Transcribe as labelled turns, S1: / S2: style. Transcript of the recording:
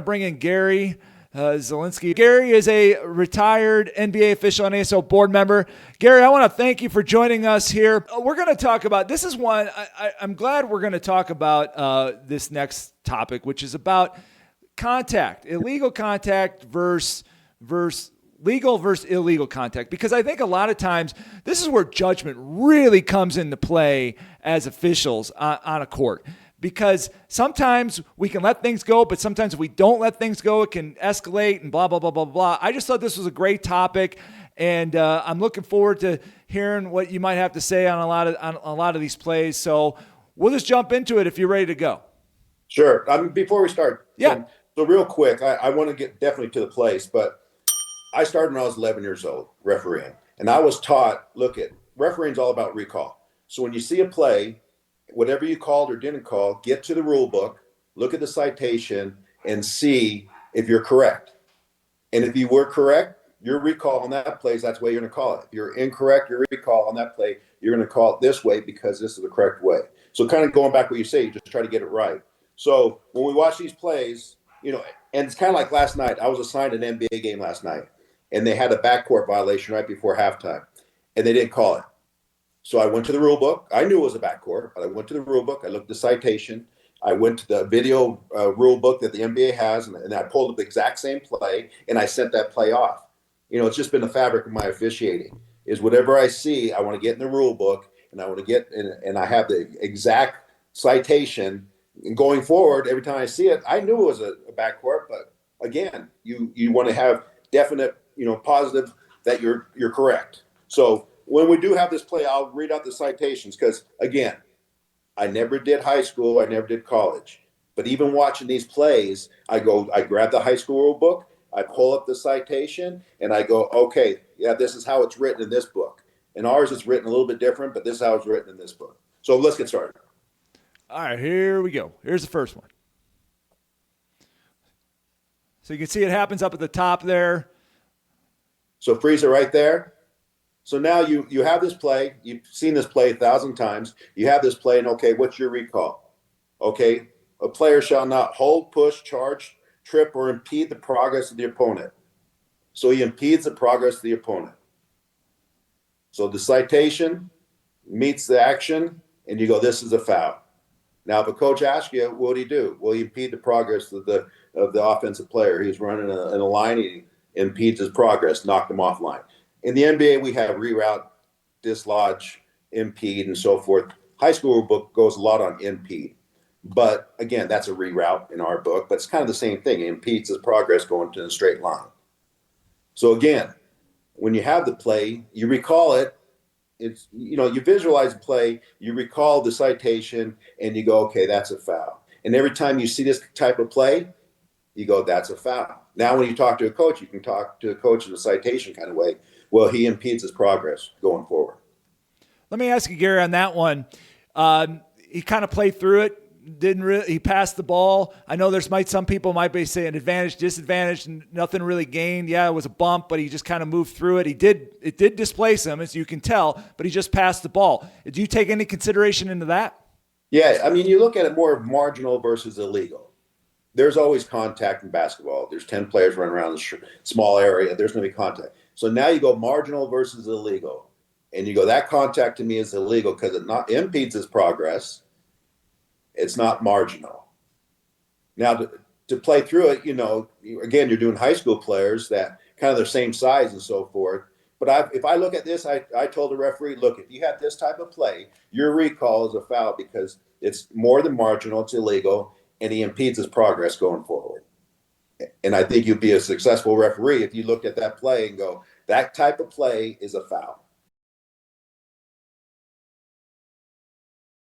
S1: Bring in Gary Zelinski. Gary is a retired NBA official and ASO board member. Gary, I want to thank you for joining us here. We're going to talk about, this is one, I'm glad we're going to talk about this next topic, which is about contact, illegal contact versus legal versus illegal contact, because I think a lot of times this is where judgment really comes into play as officials on a court. Because sometimes we can let things go, but sometimes if we don't let things go, it can escalate and blah, blah, blah, blah, blah. I just thought this was a great topic, and I'm looking forward to hearing what you might have to say on a lot of these plays. So we'll just jump into it if you're ready to go.
S2: Sure. Before we start,
S1: yeah.
S2: So real quick, I want to get definitely to the place, but I started when I was 11 years old refereeing, and I was taught, look, refereeing is all about recall. So when you see a play, whatever you called or didn't call, get to the rule book, look at the citation, and see if you're correct. And if you were correct, your recall on that play, that's the way you're going to call it. If you're incorrect, your recall on that play, you're going to call it this way because this is the correct way. So kind of going back what you say, you just try to get it right. So when we watch these plays, and it's kind of like last night. I was assigned an NBA game last night, and they had a backcourt violation right before halftime, and they didn't call it. So I went to the rule book. I knew it was a backcourt, but I went to the rule book. I looked at the citation. I went to the video rule book that the NBA has, and I pulled up the exact same play, and I sent that play off. It's just been the fabric of my officiating is whatever I see, I want to get in the rule book, and I want to get and I have the exact citation. And going forward, every time I see it, I knew it was a backcourt, but again, you want to have definite, positive that you're correct. So when we do have this play, I'll read out the citations because, again, I never did high school. I never did college. But even watching these plays, I grab the high school rule book, I pull up the citation, and I go, okay, yeah, this is how it's written in this book. In ours, it's written a little bit different, but this is how it's written in this book. So let's get started.
S1: All right, here we go. Here's the first one. So you can see it happens up at the top there.
S2: So freeze it right there. So now you have this play. You've seen this play 1,000 times. You have this play, and okay, what's your recall? Okay, a player shall not hold, push, charge, trip, or impede the progress of the opponent. So he impedes the progress of the opponent. So the citation meets the action, and you go, this is a foul. Now, if a coach asks you, what do you do? Well, you impede the progress of the offensive player. He's running in a line, he impedes his progress, knocked him off line. In the NBA, we have reroute, dislodge, impede, and so forth. High school book goes a lot on impede. But again, that's a reroute in our book, but it's kind of the same thing. It impedes his progress going to a straight line. So again, when you have the play, you recall it. It's, you visualize the play, you recall the citation, and you go, okay, that's a foul. And every time you see this type of play, you go, that's a foul. Now, when you talk to a coach, you can talk to a coach in a citation kind of way. Well, he impedes his progress going forward.
S1: Let me ask you, Gary, on that one. He kind of played through it. He passed the ball. I know some people might be saying advantage, disadvantage, and nothing really gained. Yeah, it was a bump, but he just kind of moved through it. It did displace him, as you can tell, but he just passed the ball. Do you take any consideration into that?
S2: Yeah, you look at it more of marginal versus illegal. There's always contact in basketball. There's 10 players running around the small area. There's going to be contact. So now you go marginal versus illegal. And you go, that contact to me is illegal because it not impedes his progress. It's not marginal. Now, to play through it, again, you're doing high school players that kind of the same size and so forth. But if I look at this, I told the referee, look, if you have this type of play, your recall is a foul because it's more than marginal, it's illegal, and he impedes his progress going forward. And I think you'd be a successful referee if you looked at that play and go, that type of play is a foul.